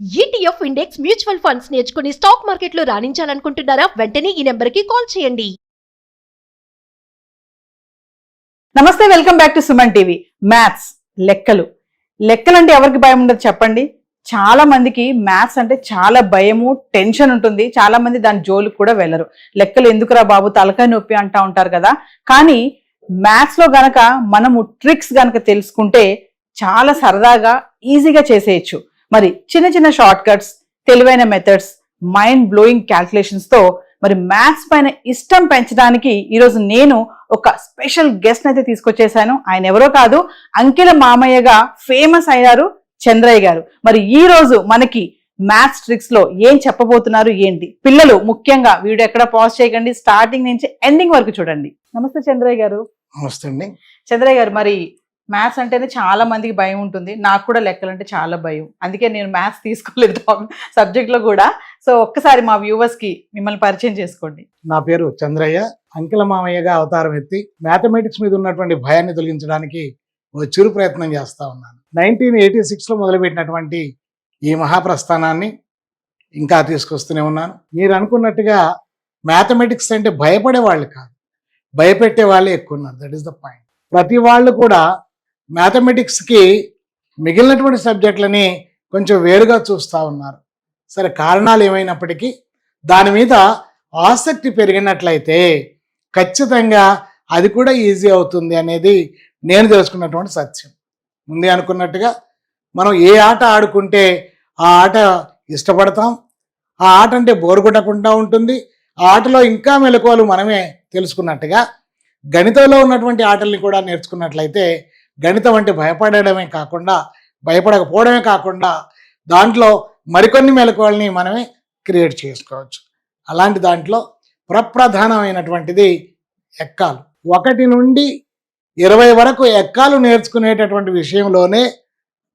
ETF index mutual funds నేర్చుకుని stock మార్కెట్లో రాణించాలనుకుంటున్నారా? వెంటనే ఈ నెంబర్కి కాల్ చేయండి. నమస్తే, welcome back to Suman TV. Maths, లెక్కలు అంటే ఎవరికి భయం ఉండదు చెప్పండి? చాలా మందికి మ్యాథ్స్ అంటే చాలా భయము, టెన్షన్ ఉంటుంది. చాలా మంది దాని జోలికి కూడా వెళ్ళరు. లెక్కలు ఎందుకురా బాబు, తలకాయ నొప్పి అంటా ఉంటారు కదా. కానీ మ్యాథ్స్ లో గనక మనము ట్రిక్స్ గనక తెలుసుకుంటే చాలా సరదాగా ఈజీగా చేసేయచ్చు. మరి చిన్న చిన్న షార్ట్ కట్స్, తెలివైన మెథడ్స్, మైండ్ బ్లోయింగ్ క్యాల్కులేషన్స్ తో మరి మ్యాథ్స్ పైన ఇష్టం పెంచడానికి ఈరోజు నేను ఒక స్పెషల్ గెస్ట్ అయితే తీసుకొచ్చేసాను. ఆయన ఎవరో కాదు, అంకెల మామయ్యగా ఫేమస్ అయ్యారు చంద్రయ్య గారు. మరి ఈ రోజు మనకి మ్యాథ్స్ ట్రిక్స్ లో ఏం చెప్పబోతున్నారు ఏంటి? పిల్లలు ముఖ్యంగా వీడియో ఎక్కడ పాజ్ చేయకండి, స్టార్టింగ్ నుంచి ఎండింగ్ వరకు చూడండి. నమస్తే చంద్రయ్య గారు. నమస్తే అండి. చంద్రయ్య గారు, మరి మ్యాథ్స్ అంటేనే చాలా మందికి భయం ఉంటుంది. నాకు కూడా లెక్కలు అంటే చాలా భయం, అందుకే నేను మ్యాథ్స్ తీసుకోలేదు సబ్జెక్ట్ లో కూడా. సో ఒక్కసారి మా వ్యూవర్స్ కి మిమ్మల్ని పరిచయం చేసుకోండి. నా పేరు చంద్రయ్య. అంకెల మామయ్యగా అవతారం ఎత్తి మ్యాథమెటిక్స్ మీద ఉన్నటువంటి భయాన్ని తొలగించడానికి ఒక చిరు ప్రయత్నం చేస్తా ఉన్నాను. 1986లో మొదలుపెట్టినటువంటి ఈ మహాప్రస్థానాన్ని ఇంకా తీసుకొస్తూనే ఉన్నాను. మీరు అనుకున్నట్టుగా మ్యాథమెటిక్స్ అంటే భయపడే వాళ్ళు కాదు, భయపెట్టే వాళ్ళే ఎక్కువ ఉన్నారు. That is the point. ప్రతి వాళ్ళు కూడా మ్యాథమెటిక్స్కి మిగిలినటువంటి సబ్జెక్టులని కొంచెం వేరుగా చూస్తూ ఉన్నారు. సరే, కారణాలు ఏమైనప్పటికీ దాని మీద ఆసక్తి పెరిగినట్లయితే ఖచ్చితంగా అది కూడా ఈజీ అవుతుంది అనేది నేను తెలుసుకున్నటువంటి సత్యం. ముందే అనుకున్నట్టుగా మనం ఏ ఆట ఆడుకుంటే ఆ ఆట ఇష్టపడతాం, ఆ ఆట అంటే బోరు కొట్టకుండా ఉంటుంది, ఆ ఆటలో ఇంకా మెలకువలు మనమే తెలుసుకున్నట్టుగా గణితంలో ఉన్నటువంటి ఆటల్ని కూడా నేర్చుకున్నట్లయితే గణితం అంటే భయపడకపోవడమే కాకుండా దాంట్లో మరికొన్ని మెలకువల్ని మనమే క్రియేట్ చేసుకోవచ్చు. అలాంటి దాంట్లో ప్రప్రధానమైనటువంటిది ఎక్కాలు. 1 నుండి 20 వరకు ఎక్కాలు నేర్చుకునేటటువంటి విషయంలోనే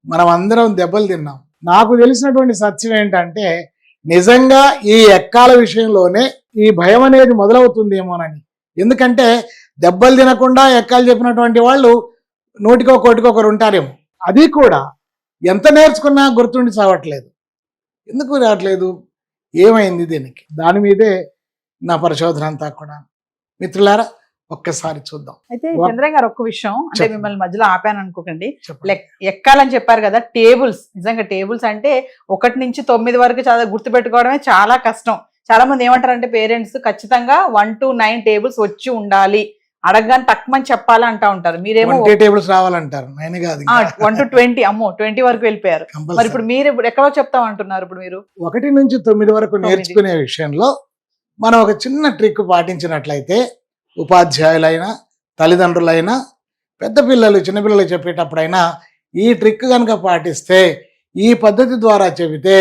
మనం అందరం దెబ్బలు తిన్నాం. నాకు తెలిసినటువంటి సత్యం ఏంటంటే నిజంగా ఈ ఎక్కాల విషయంలోనే ఈ భయం అనేది మొదలవుతుందేమోనని. ఎందుకంటే దెబ్బలు తినకుండా ఎక్కాలు చెప్పినటువంటి వాళ్ళు 100కో 1 ఉంటారేమో. అది కూడా ఎంత నేర్చుకున్నా గుర్తుండి చావట్లేదు. ఎందుకు రావట్లేదు, ఏమైంది దీనికి? దాని మీదే నా పరిశోధన అంతా కూడా. మిత్రులారా, ఒక్కసారి చూద్దాం. అయితే చంద్రయ్య గారు, ఒక్క విషయం అంటే మిమ్మల్ని మధ్యలో ఆపాను అనుకోకండి. ఎక్కాలని చెప్పారు కదా, టేబుల్స్. నిజంగా టేబుల్స్ అంటే 1 నుంచి 9 వరకు చాలా గుర్తుపెట్టుకోవడమే చాలా కష్టం. చాలా మంది ఏమంటారంటే పేరెంట్స్ ఖచ్చితంగా 1 to 9 టేబుల్స్ వచ్చి ఉండాలి, అడగగానే తక్కువని చెప్పాలి అంటా ఉంటారు. మీరేమో టేబుల్స్ రావాలంటారు. 1 to 20, అమ్మో 20 వరకు వెళ్ళిపోయారు. మరి ఇప్పుడు మీరు ఎక్కడో చెప్తాం అంటున్నారు. ఇప్పుడు మీరు 1 నుంచి 9 వరకు నేర్చుకునే విషయంలో మనం ఒక చిన్న ట్రిక్ పాటించినట్లయితే ఉపాధ్యాయులైనా, తల్లిదండ్రులైనా, పెద్ద పిల్లలు చిన్నపిల్లలు చెప్పేటప్పుడైనా ఈ ట్రిక్ కనుక పాటిస్తే, ఈ పద్ధతి ద్వారా చెబితే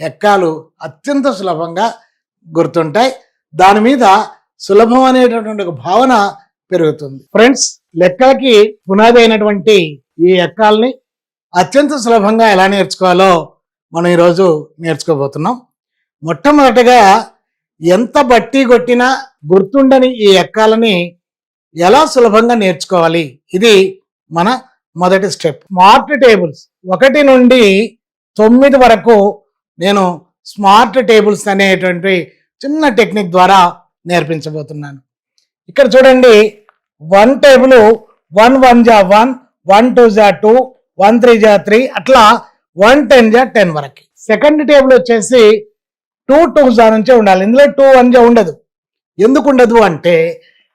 ఎక్కాలు అత్యంత సులభంగా గుర్తుంటాయి. దాని మీద సులభం అనేటటువంటి ఒక భావన పెరుగుతుంది. ఫ్రెండ్స్, లెక్కలకి పునాది అయినటువంటి ఈ ఎక్కాలని అత్యంత సులభంగా ఎలా నేర్చుకోవాలో మనం ఈరోజు నేర్చుకోబోతున్నాం. మొట్టమొదటిగా ఎంత బట్టి కొట్టినా గుర్తుండని ఈ ఎక్కాలని ఎలా సులభంగా నేర్చుకోవాలి, ఇది మన మొదటి స్టెప్. స్మార్ట్ టేబుల్స్ 1 నుండి 9 వరకు నేను స్మార్ట్ టేబుల్స్ అనేటువంటి చిన్న టెక్నిక్ ద్వారా నేర్పించబోతున్నాను. ఇక్కడ చూడండి, 1 టేబుల్ 1 1 జా 1, 1 2 జా 2, 1 3 జా 3, అట్లా 1 10 జా 10 వరకు. సెకండ్ టేబుల్ వచ్చేసి 2 2 జా నుంచే ఉండాలి. ఇందులో 2 1 జా ఉండదు. ఎందుకు ఉండదు అంటే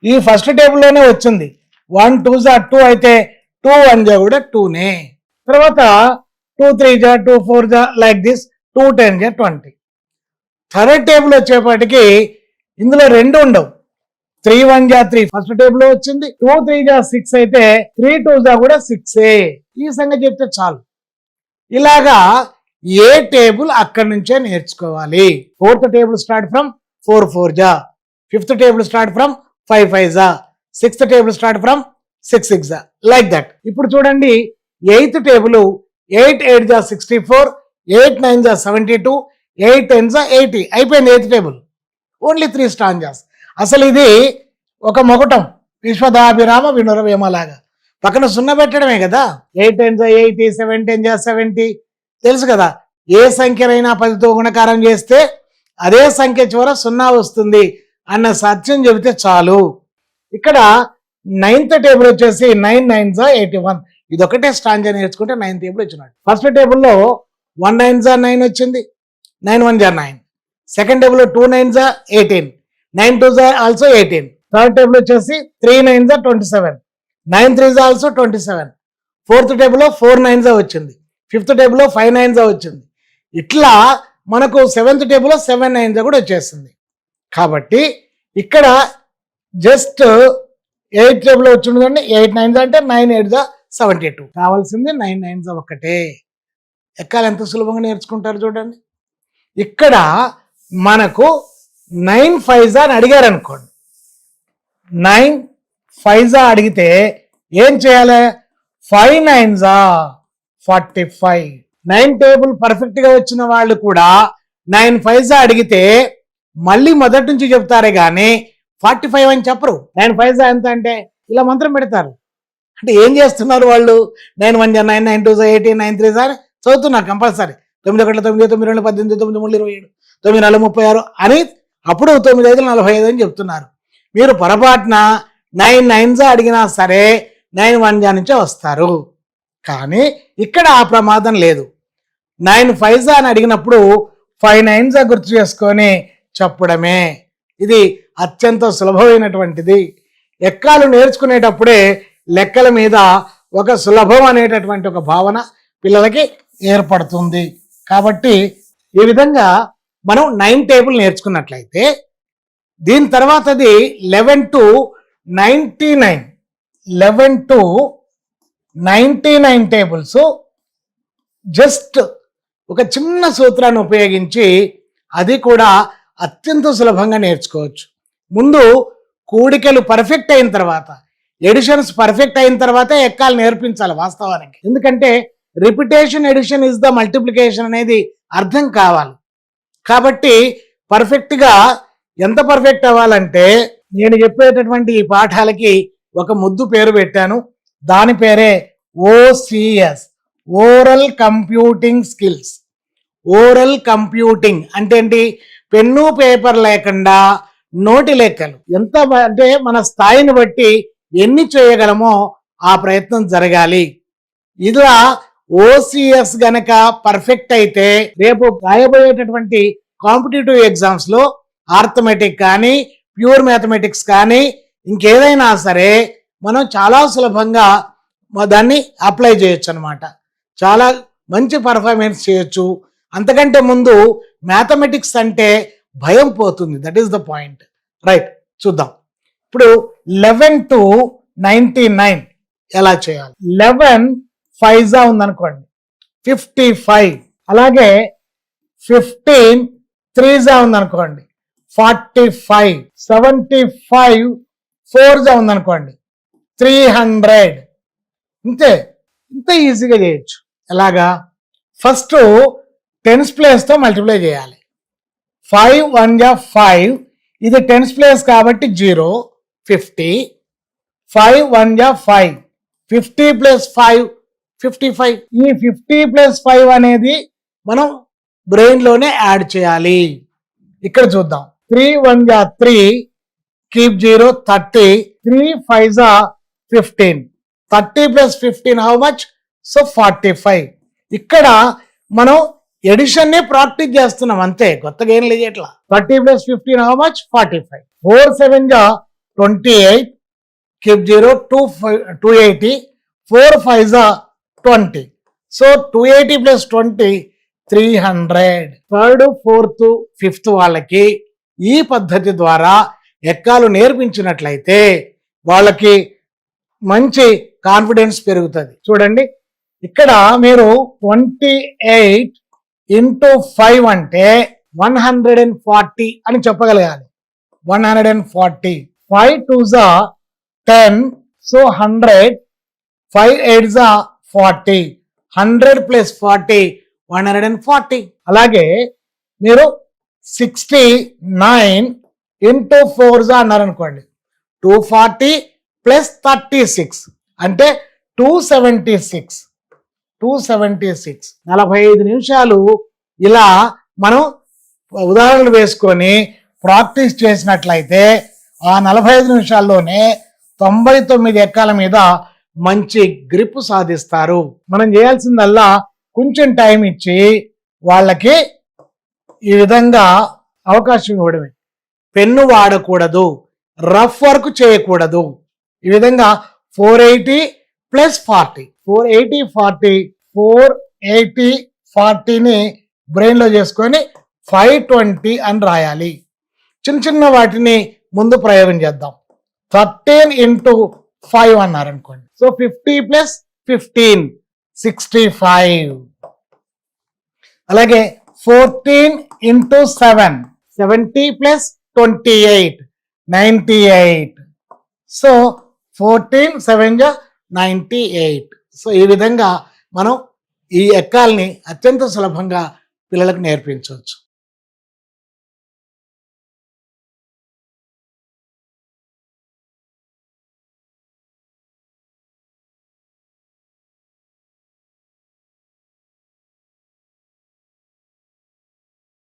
ఈ ఫస్ట్ టేబుల్లోనే వచ్చింది. 1 2 జా 2 అయితే 2 1 జా కూడా 2నే. తర్వాత 2 3 జా 2 4 జా లైక్ దిస్, 2 10 జా 20. థర్డ్ టేబుల్ వచ్చేపాటికి ఇందులో 2 ఉండవు. 3 1 జా 3 ఫస్ట్ టేబుల్ లో వచ్చింది. 2 3 జా 6 అయితే 3 2 జా కూడా 6ఏ. ఈ సంగతి చెప్తే చాలు. ఇలాగా ఏ టేబుల్ అక్కడి నుంచే నేర్చుకోవాలి. ఫోర్త్ టేబుల్ స్టార్ట్ ఫ్రమ్ 4 4 జా, ఫిఫ్త్ టేబుల్ స్టార్ట్ ఫ్రమ్ 5 5 జా, సిక్స్త్ టేబుల్ స్టార్ట్ ఫ్రమ్ 6 6 జా, లైక్ దట్. ఇప్పుడు చూడండి, 8th టేబుల్ 8 8 జా 64, 8 9 జా 72, 8 10 జా 80. అయిపోయింది 8th టేబుల్. Only 3 stanzas. అసలు ఇది ఒక మొగటం, విశ్వదాభిరామ వినురవేమలాగా. పక్కన 0 పెట్టడమే కదా. 8 10 జా 80, 7 10 జా 70, తెలుసు కదా. ఏ సంఖ్యనైనా 10తో గుణకారం చేస్తే అదే సంఖ్య చివర 0 వస్తుంది అన్న సత్యం చెబితే చాలు. ఇక్కడ 9th టేబుల్ వచ్చేసి 9 9s 81. ఇది ఒకటే స్టాంజా నేర్చుకుంటే 9th టేబుల్ వచ్చినట్టు. ఫస్ట్ టేబుల్లో 1 9s 9 వచ్చింది, 9 1s 9. సెకండ్ టేబుల్లో 2 9s 18, 9 2s also 18. Third table వచ్చేసి 3 9s 27, 9 3s ఆల్సో 27. ఫోర్త్ టేబుల్లో 4 9s వచ్చింది, ఫిఫ్త్ టేబుల్లో 5 9s వచ్చింది. ఇట్లా మనకు 7th టేబుల్లో 7 9s కూడా వచ్చేసింది. కాబట్టి ఇక్కడ జస్ట్ 8th టేబుల్లో వచ్చిందండి, 8 9s అంటే 9 8s 72. కావాల్సింది 9 9s ఒక్కటే. ఎక్కాలి ఎంత సులభంగా నేర్చుకుంటారు చూడండి. ఇక్కడ మనకు 9 5s అని అడిగారు అనుకోండి, 9 5s అడిగితే ఏం చేయాలి? 5 9s 45. 9 టేబుల్ పర్ఫెక్ట్ గా వచ్చిన వాళ్ళు కూడా 9 5s అడిగితే మళ్ళీ మొదటి నుంచి చెప్తారే గానీ 45 అని చెప్పరు. 9 5s ఎంత అంటే ఇలా మంత్రం పెడతారు. అంటే ఏం చేస్తున్నారు వాళ్ళు? 9 1 9, 9 2 18, 9 3 చదువుతున్నారు కంపల్సరీ. 9 1 9, 9 2 18, 9 3 27, 9 4 36 అని అప్పుడు 9 5 45 అని చెప్తున్నారు. మీరు పొరపాటున 9 9s అడిగినా సరే 9 1 నుంచే వస్తారు. కానీ ఇక్కడ ఆ ప్రమాదం లేదు. 9 5s అని అడిగినప్పుడు 5 9s గుర్తు చేసుకొని చెప్పడమే. ఇది అత్యంత సులభమైనటువంటిది. ఎక్కాలు నేర్చుకునేటప్పుడే లెక్కల మీద ఒక సులభం అనేటటువంటి ఒక భావన పిల్లలకి ఏర్పడుతుంది. కాబట్టి ఈ విధంగా మనం 9 టేబుల్ నేర్చుకున్నట్లయితే దీని తర్వాతది 11 to 99, 11 to 99 టేబుల్స్ జస్ట్ ఒక చిన్న సూత్రాన్ని ఉపయోగించి అది కూడా అత్యంత సులభంగా నేర్చుకోవచ్చు. ముందు కూడికలు పర్ఫెక్ట్ అయిన తర్వాత, ఎడిషన్స్ పర్ఫెక్ట్ అయిన తర్వాత ఎక్కాలు నేర్పించాలి వాస్తవానికి. ఎందుకంటే repetition addition is the multiplication అనేది అర్థం కావాలి. కాబట్టి పర్ఫెక్ట్గా ఎంత పర్ఫెక్ట్ అవ్వాలంటే నేను చెప్పేటటువంటి ఈ పాఠాలకి ఒక ముద్దు పేరు పెట్టాను. దాని పేరే OCS, oral computing skills. Oral computing అంటే ఏంటి? పెన్ను పేపర్ లేకుండా నోటి లెక్కలు. ఎంత అంటే మన స్థాయిని బట్టి ఎన్ని చేయగలమో ఆ ప్రయత్నం జరగాలి. ఇలా OCS గనక పర్ఫెక్ట్ అయితే రేపు రాయబోయేటటువంటి కాంపిటేటివ్ ఎగ్జామ్స్ లో ఆర్థమెటిక్ కానీ ప్యూర్ మ్యాథమెటిక్స్ కానీ ఇంకేదైనా సరే మనం చాలా సులభంగా దాన్ని అప్లై చేయొచ్చు అనమాట. చాలా మంచి పర్ఫార్మెన్స్ చేయొచ్చు. అంతకంటే ముందు మ్యాథమెటిక్స్ అంటే భయం పోతుంది. That is the point. Right, చూద్దాం. ఇప్పుడు 11 to 99 ఎలా చేయాలి? 11 5s ఉందనుకోండి 55. అలాగే 15 3s ఉందనుకోండి 45. 75 4s ఉందనుకోండి 300. ఇంతే, ఇంత ఈజీగా చేయొచ్చు. ఎలాగా? ఫస్ట్ 10s ప్లేస్ తో మల్టిప్లై చేయాలి. 5 1 5, ఇది 10s ప్లేస్ కాబట్టి 0, 50. 5 1 5, 50 ప్లస్ 5 55. ఈ 50 ప్లస్ 5 అనేది మనం బ్రెయిన్ లోనే యాడ్ చేయాలి. ఇక్కడ చూద్దాం. 3 1 3, keep 0, 30. 3 5 15. 30 plus 15 how much? So 45. ఇక్కడ మనం ఎడిషన్ నే ప్రాక్టీస్ చేస్తున్నాం అంతే, కొత్తగా ఏం లేదు. ఎట్లా? 30 plus 15 how much? 45. 4 7 28, keep 0, 280. 4 5 20. So 280 plus 20 300. Third, fourth, fifth వాళ్ళకి ఈ పద్ధతి ద్వారా ఎక్కాలు నేర్పించినట్లయితే వాళ్ళకి మంచి కాన్ఫిడెన్స్ పెరుగుతుంది. చూడండి, ఇక్కడ మీరు 28 into 5 అంటే 140 అని చెప్పగలగాలి. 140. 5 2s 10, సో 100. 5 8s 40. 100 ప్లస్ 40 140. అలాగే మీరు 69 into 4s అన్నారనుకోండి 240 ప్లస్ 36 అంటే 276. 276. 45 నిమిషాలు ఇలా మనం ఉదాహరణలు వేసుకొని ప్రాక్టీస్ చేసినట్లయితే ఆ 45 నిమిషాల్లోనే 99 ఎక్కాల మీద మంచి గ్రిప్ సాధిస్తారు. మనం చేయాల్సిందల్లా కొంచెం టైం ఇచ్చి వాళ్ళకి ఈ విధంగా అవకాశం ఇవ్వడమే. పెన్ను వాడకూడదు, రఫ్ వర్క్ చేయకూడదు. ఈ విధంగా 480 + 40 480 40 480 40ని బ్రెయిన్లో చేసుకొని 520 అని రాయాలి. చిన్న చిన్న వాటిని ముందు ప్రయోగం చేద్దాం. 13 × 5 అన్నారు అనుకోండి. సో 50 + 15 65. అలాగే 14 × 7 70 + 28 98. సో 14 7 98. సో ఈ విధంగా మనం ఈ ఎక్కాల్ని అత్యంత సులభంగా పిల్లలకు నేర్పించవచ్చు.